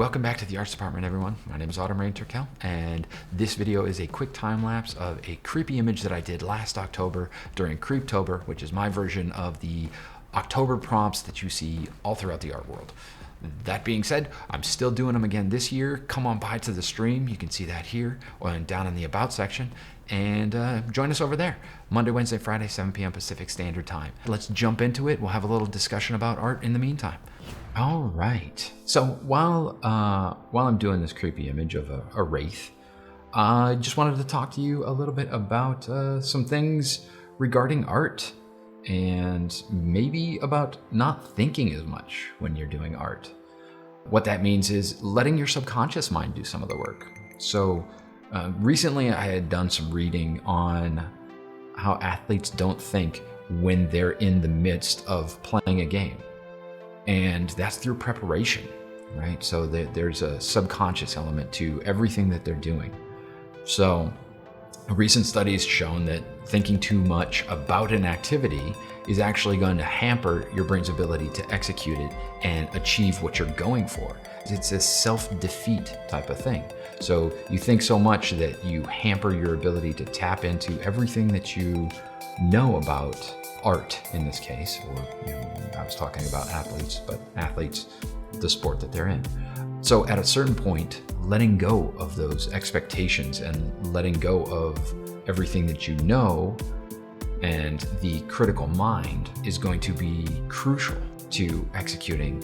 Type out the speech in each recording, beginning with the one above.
Welcome back to the Arts Department, everyone. My name is Autumn Rain Turkel, and this video is a quick time lapse of a creepy image that I did last October during Creeptober, which is my version of the October prompts that you see all throughout the art world. That being said, I'm still doing them again this year. Come on by to the stream. You can see that here or down in the About section. And join us over there. Monday, Wednesday, Friday, 7 p.m. Pacific Standard Time. Let's jump into it. We'll have a little discussion about art in the meantime. All right. So while I'm doing this creepy image of a wraith, I just wanted to talk to you a little bit about some things regarding art and maybe about not thinking as much when you're doing art. What that means is letting your subconscious mind do some of the work. So recently I had done some reading on how athletes don't think when they're in the midst of playing a game. And that's through preparation, right? So there's a subconscious element to everything that they're doing. So recent studies shown that thinking too much about an activity is actually going to hamper your brain's ability to execute it and achieve what you're going for. It's a self-defeat type of thing. So you think so much that you hamper your ability to tap into everything that you know about art in this case, or I was talking about athletes, but athletes, the sport that they're in. So at a certain point, letting go of those expectations and letting go of everything that you know and the critical mind is going to be crucial to executing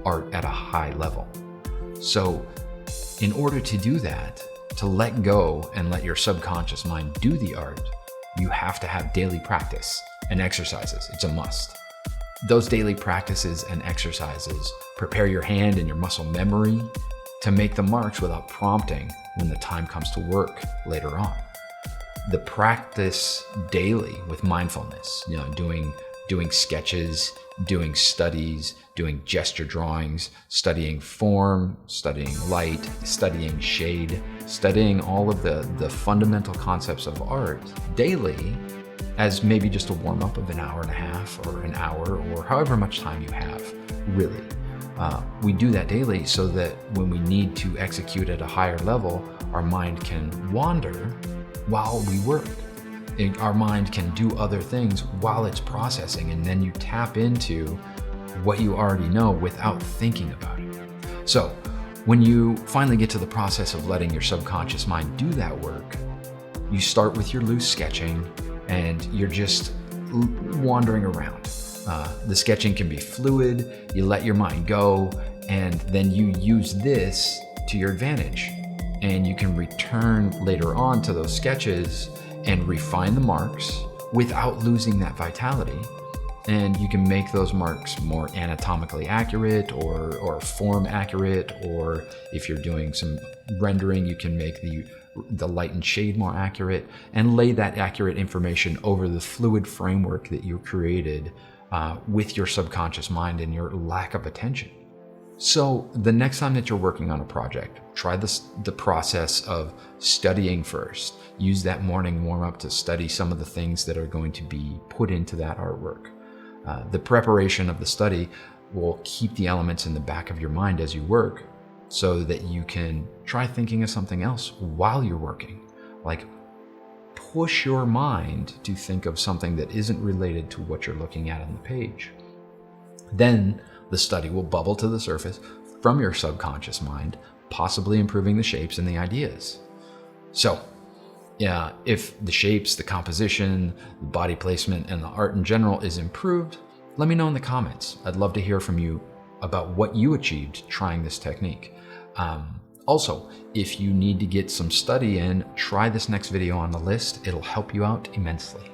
art at a high level. So in order to do that, to let go and let your subconscious mind do the art, you have to have daily practice and exercises. It's a must. Those daily practices and exercises prepare your hand and your muscle memory to make the marks without prompting when the time comes to work later on. The practice daily with mindfulness, doing sketches, doing studies, doing gesture drawings, studying form, studying light, studying shade, studying all of the fundamental concepts of art daily as maybe just a warm-up of an hour and a half or an hour or however much time you have, really. We do that daily so that when we need to execute at a higher level, our mind can wander while we work. Our mind can do other things while it's processing, and then you tap into what you already know without thinking about it. So when you finally get to the process of letting your subconscious mind do that work, you start with your loose sketching and you're just wandering around. The sketching can be fluid, you let your mind go, and then you use this to your advantage. And you can return later on to those sketches and refine the marks without losing that vitality. And you can make those marks more anatomically accurate or form accurate, or if you're doing some rendering, you can make the light and shade more accurate and lay that accurate information over the fluid framework that you created with your subconscious mind and your lack of attention. So the next time that you're working on a project, try the process of studying first. Use that morning warm-up to study some of the things that are going to be put into that artwork. The preparation of the study will keep the elements in the back of your mind as you work so that you can try thinking of something else while you're working. Like push your mind to think of something that isn't related to what you're looking at on the page. Then the study will bubble to the surface from your subconscious mind, possibly improving the shapes and the ideas. So, yeah, if the shapes, the composition, the body placement, and the art in general is improved, let me know in the comments. I'd love to hear from you about what you achieved trying this technique. Also, if you need to get some study in, try this next video on the list. It'll help you out immensely.